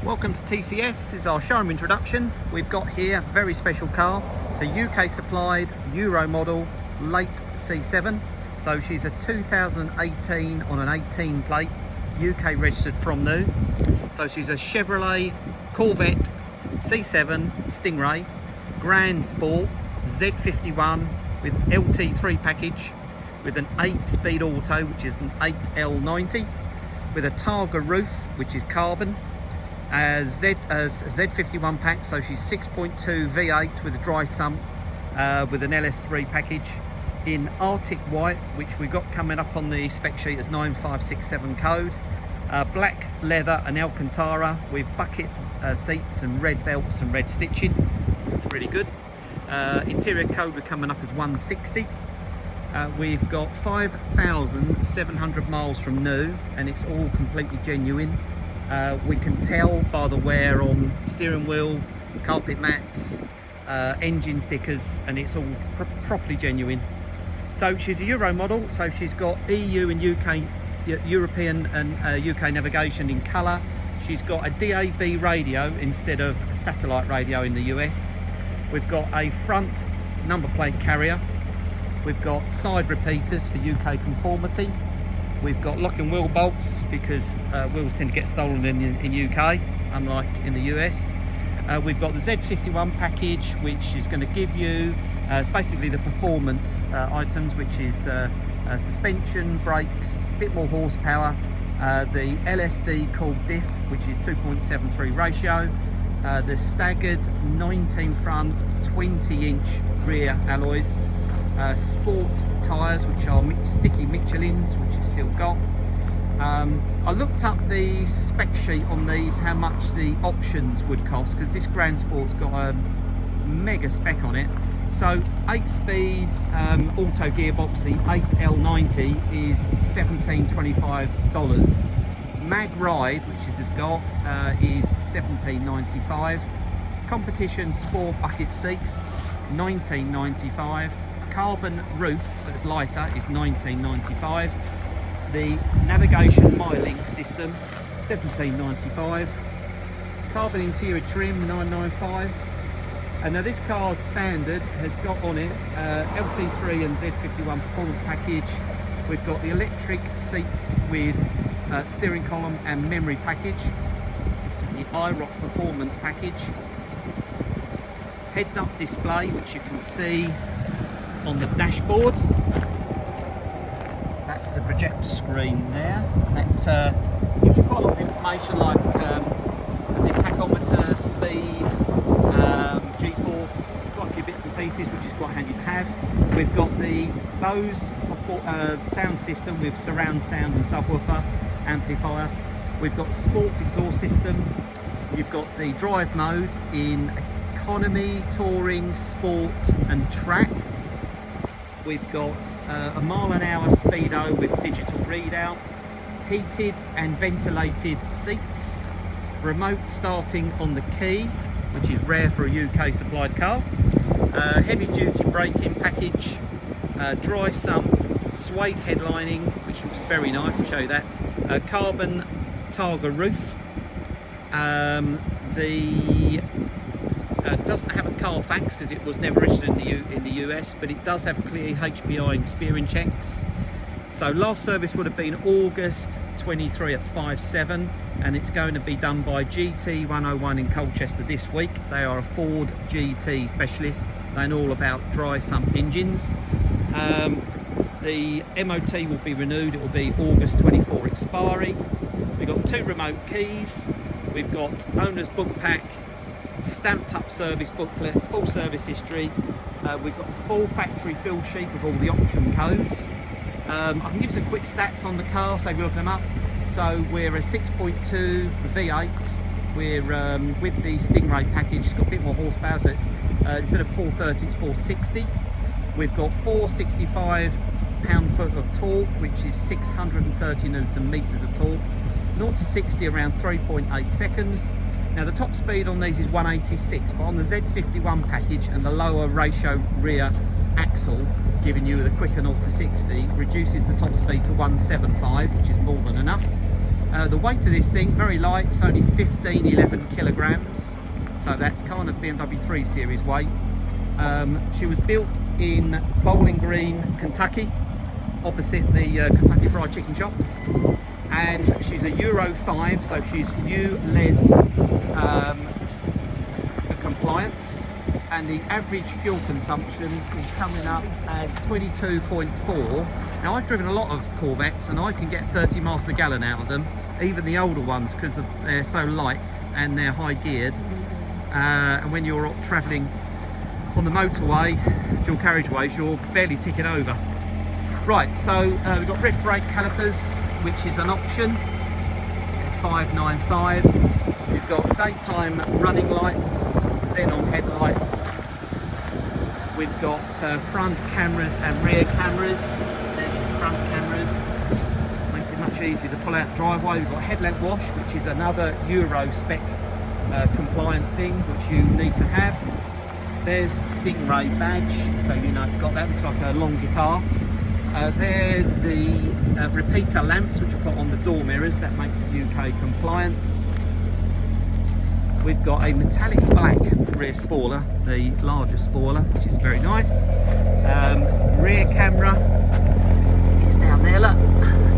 Welcome to TCS. This is our showroom introduction. We've got here a very special car. It's a UK supplied Euro model late C7. So she's a 2018 on an 18 plate, UK registered from new. So she's a Chevrolet Corvette C7 Stingray Grand Sport Z51 with LT3 package with an 8-speed auto, which is an 8L90, with a Targa roof, which is carbon. Z51 pack, so she's 6.2 V8 with a dry sump with an LS3 package in Artic White, which we've got coming up on the spec sheet as 9567 code. Black leather and Alcantara with bucket seats and red belts and red stitching, which looks really good. Interior code we're coming up as 160. We've got 5,700 miles from new, and it's all completely genuine. We can tell by the wear on steering wheel, carpet mats, engine stickers, and it's all properly genuine. So she's a Euro model, so she's got EU and UK, European and UK navigation in colour. She's got a DAB radio instead of a satellite radio in the US. We've got a front number plate carrier. We've got side repeaters for UK conformity. We've got lock and wheel bolts because wheels tend to get stolen in UK, unlike in the US. We've got the Z51 package, which is going to give you, it's basically the performance items, which is suspension, brakes, a bit more horsepower, the LSD called diff, which is 2.73 ratio, the staggered 19 front, 20-inch rear alloys, sport tyres, which are sticky Michelins, which you've still got. I looked up the spec sheet on these, how much the options would cost, because this Grand Sport's got a mega spec on it. So 8-speed auto gearbox, the 8L90 is $1725. Mag Ride, which this has got, is $1795. Competition Sport bucket seats, $1995. Carbon roof, so it's lighter, is $1995. The navigation MyLink system, $1795. Carbon interior trim, $995. And now this car's standard has got on it LT3 and Z51 performance package. We've got the electric seats with steering column and memory package. The IROC performance package. Heads up display, which you can see on the dashboard. That's the projector screen there. That gives you quite a lot of information, like the tachometer, speed, G-force, quite a few bits and pieces, which is quite handy to have. We've got the Bose sound system with surround sound and subwoofer amplifier. We've got sports exhaust system. You've got the drive modes in economy, touring, sport and track. We've got a mile-an-hour speedo with digital readout, heated and ventilated seats, remote starting on the key, which is rare for a UK supplied car, heavy-duty braking package, dry sump, suede headlining, which looks very nice, I'll show you that, carbon Targa roof, doesn't have a Carfax because it was never registered in the US, but it does have clear HPI and experience checks. So last service would have been August 23 at 5/7, and it's going to be done by GT 101 in Colchester this week. They are a Ford GT specialist. They know all about dry sump engines. The MOT will be renewed. It will be August 24 expiry. We've got 2 remote keys. We've got owner's book pack, stamped up service booklet, full service history. We've got a full factory build sheet with all the option codes. I can give you some quick stats on the car, so if you look them up. So we're a 6.2 V8. We're with the Stingray package. It's got a bit more horsepower, so it's instead of 430, it's 460. We've got 465 pound-foot of torque, which is 630 newton meters of torque. 0 to 60 around 3.8 seconds. Now the top speed on these is 186, but on the Z51 package and the lower ratio rear axle, giving you the quicker 0 to 60, reduces the top speed to 175, which is more than enough. The weight of this thing, very light, it's only 11 kilograms, so that's kind of BMW 3 Series weight. She was built in Bowling Green, Kentucky, opposite the Kentucky Fried Chicken shop, and she's a Euro 5, so she's ULEZ compliant, and the average fuel consumption is coming up as 22.4. Now, I've driven a lot of Corvettes and I can get 30 miles per gallon out of them, even the older ones, because they're so light and they're high geared, and when you're travelling on the motorway, dual carriageways, you're barely ticking over. Right, so we've got rear brake calipers, which is an option, 595. We've got daytime running lights, xenon headlights. We've got front cameras and rear cameras. There's your front cameras. Makes it much easier to pull out driveway. We've got headlamp wash, which is another Euro spec compliant thing, which you need to have. There's the Stingray badge, so you know it's got that. Looks like a long guitar. They're the repeater lamps, which are put on the door mirrors. That makes it UK compliant. We've got a metallic black rear spoiler, the larger spoiler, which is very nice. Rear camera is down there, look,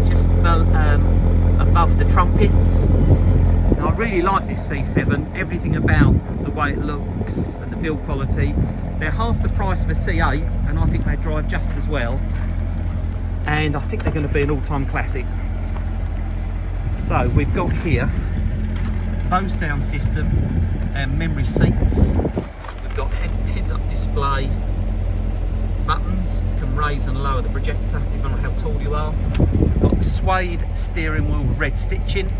just above the trumpets. Now, I really like this C7, everything about the way it looks and the build quality. They're half the price of a C8, and I think they drive just as well. And I think they're going to be an all-time classic. So we've got here Bose sound system and memory seats. We've got heads-up display buttons. You can raise and lower the projector depending on how tall you are. We've got the suede steering wheel with red stitching.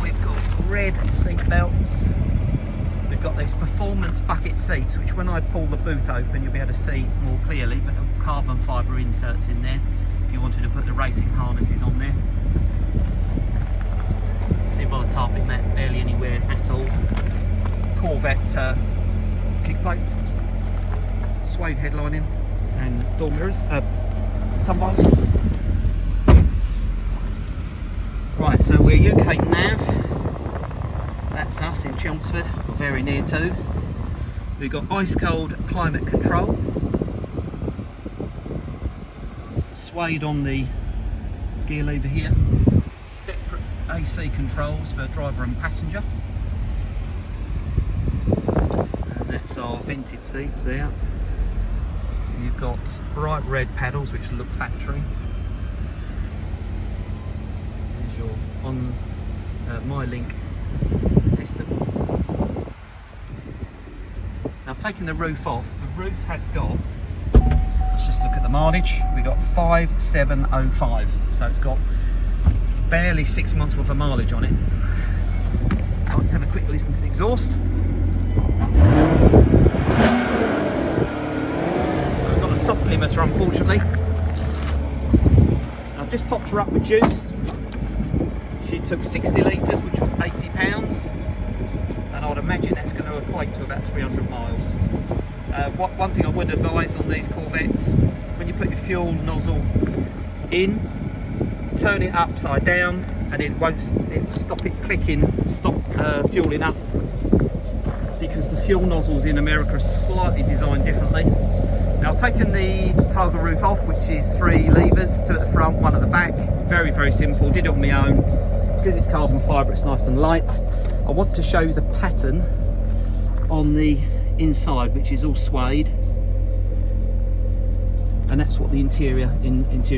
We've got red seat belts. We've got these performance bucket seats, which when I pull the boot open, you'll be able to see more clearly. But the carbon fibre inserts in there. You wanted to put the racing harnesses on there. See by the carpet mat, barely anywhere at all. Corvette kick plates, suede headlining, and door mirrors, sunbars. Right, so we're UK nav. That's us in Chelmsford, or very near to. We've got ice cold climate control. Suede on the gear lever here, separate AC controls for driver and passenger, and that's our vented seats there. You've got bright red pedals which look factory. There's your on MyLink system. Now, I've taken the roof off. The roof has got, let's just look at the mileage. We got 5705, so it's got barely 6 months worth of mileage on it. Let's have a quick listen to the exhaust. So we've got a soft limiter, unfortunately. I've just topped her up with juice. She took 60 litres, which was £80, and I would imagine that's going to equate to about 300 miles. One thing I would advise on these Corvettes, when you put your fuel nozzle in, turn it upside down, and it'll stop it clicking, stop fueling up, because the fuel nozzles in America are slightly designed differently. Now, I've taken the Targa roof off, which is 3 levers, 2 at the front, 1 at the back. Very, very simple. Did it on my own. Because it's carbon fibre, it's nice and light. I want to show you the pattern on the inside, which is all suede, and that's what the interior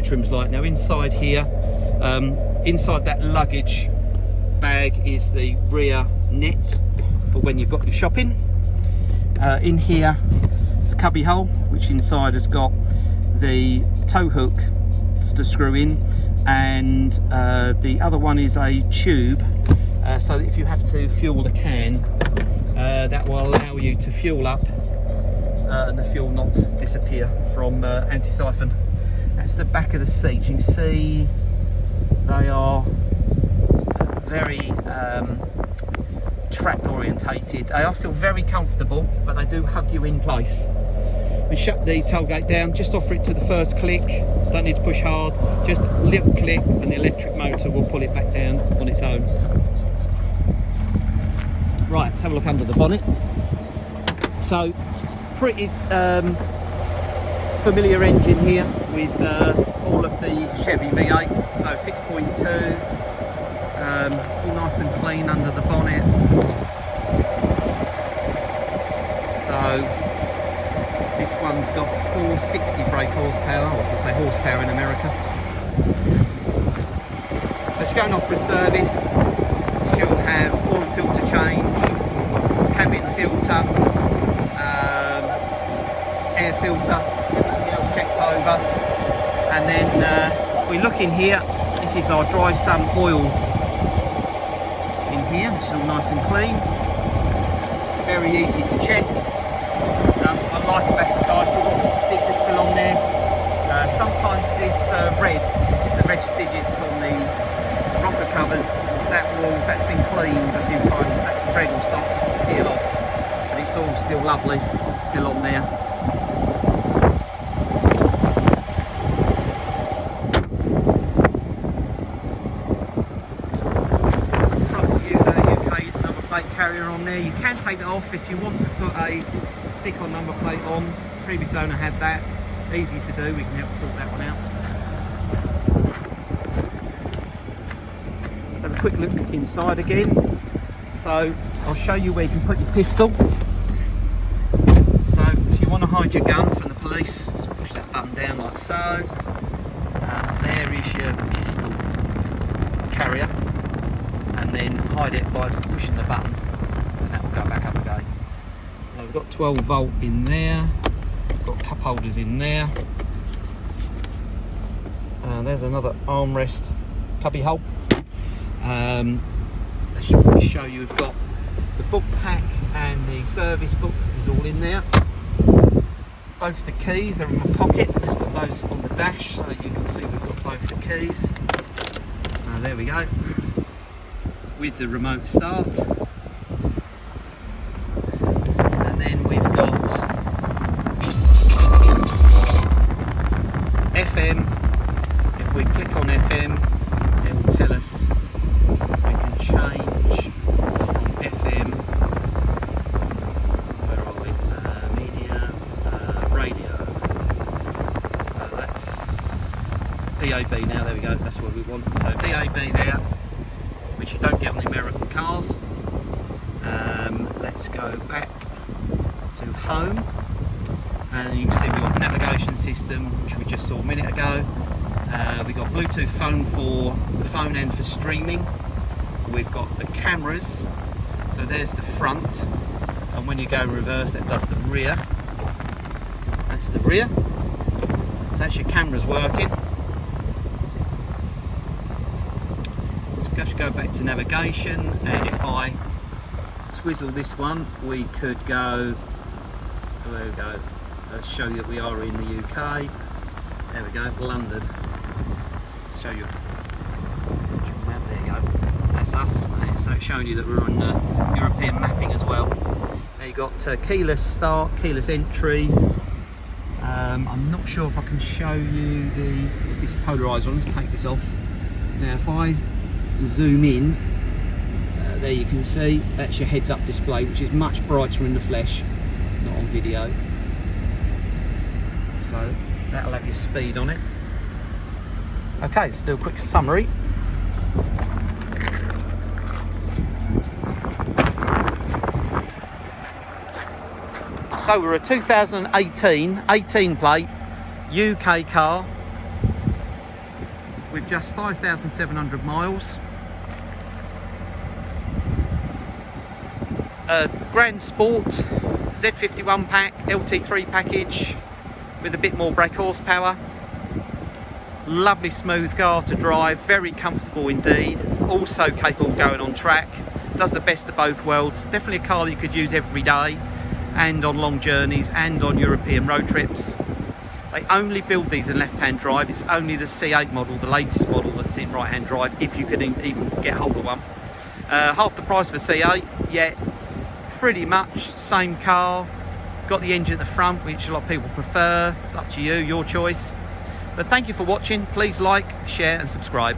trim is like. Now, inside here, inside that luggage bag is the rear net for when you've got your shopping. In here, it's a cubby hole, which inside has got the tow hook to screw in, and the other one is a tube, so that if you have to fuel the can, that will allow you to fuel up and the fuel not disappear from anti-siphon. That's the back of the seats. You can see they are very track orientated. They are still very comfortable, but they do hug you in place. We shut the tailgate down, just offer it to the first click, don't need to push hard, just a little click and the electric motor will pull it back down on its own. Right, let's have a look under the bonnet. So, pretty familiar engine here with all of the Chevy V8s, so 6.2, all nice and clean under the bonnet. So, this one's got 460 brake horsepower, or we'll say horsepower in America. So she's going off for a service. She'll have oil and filter change, cabin filter, air filter, everything else checked over. And then we look in here, this is our dry sump oil in here, which is all nice and clean. Very easy to check. I like about this car, still got the sticker still on there. Sometimes this red, the red digits on the rocker covers, that's been cleaned a few times, that red will start to peel off, but it's all still lovely, still on there. UK number plate carrier on there. You can take it off if you want to put a stick-on number plate on. Previous owner had that. Easy to do, we can help sort that one out. Have a quick look inside again. So I'll show you where you can put your pistol. So if you want to hide your gun from the police, just push that button down like so. There is your pistol carrier, and then hide it by pushing the button, and that will go back up again. We've got 12 volt in there, we've got cup holders in there. There's another armrest cubby hole. Let's show you, we've got the book pack and the service book is all in there. Both the keys are in my pocket. Let's put those on the dash so that you can see we've got both the keys. So there we go, with the remote start. FM, if we click on FM, it will tell us we can change from FM, where are we, media, radio, that's DAB now, there we go, that's what we want. So DAB there, which you don't get on the American cars. Let's go back to home. And you can see we've got navigation system, which we just saw a minute ago. We've got Bluetooth phone for the phone and for streaming. We've got the cameras. So there's the front, and when you go reverse, that does the rear. That's the rear. So that's your cameras working. Let's just go back to navigation, and if I twizzle this one, we could go. There we go. Show you that we are in the UK. There we go, London. Show you. There you go. That's us. So it's showing you that we're on European mapping as well. Now you've got keyless start, keyless entry. I'm not sure if I can show you this polarised one. Let's take this off. Now if I zoom in, there you can see that's your heads-up display, which is much brighter in the flesh, not on video. So that'll have your speed on it. Okay, let's do a quick summary. So we're a 2018 18 plate UK car with just 5,700 miles. A Grand Sport Z51 pack, LT3 package with a bit more brake horsepower. Lovely smooth car to drive, very comfortable indeed, also capable of going on track, does the best of both worlds. Definitely a car that you could use every day and on long journeys and on European road trips. They only build these in left-hand drive. It's only the C8 model, the latest model, that's in right-hand drive, if you could even get hold of one. Half the price of a C8, yet pretty much same car, Got the engine at the front, which a lot of people prefer. It's up to you, your choice. But thank you for watching. Please like, share and subscribe.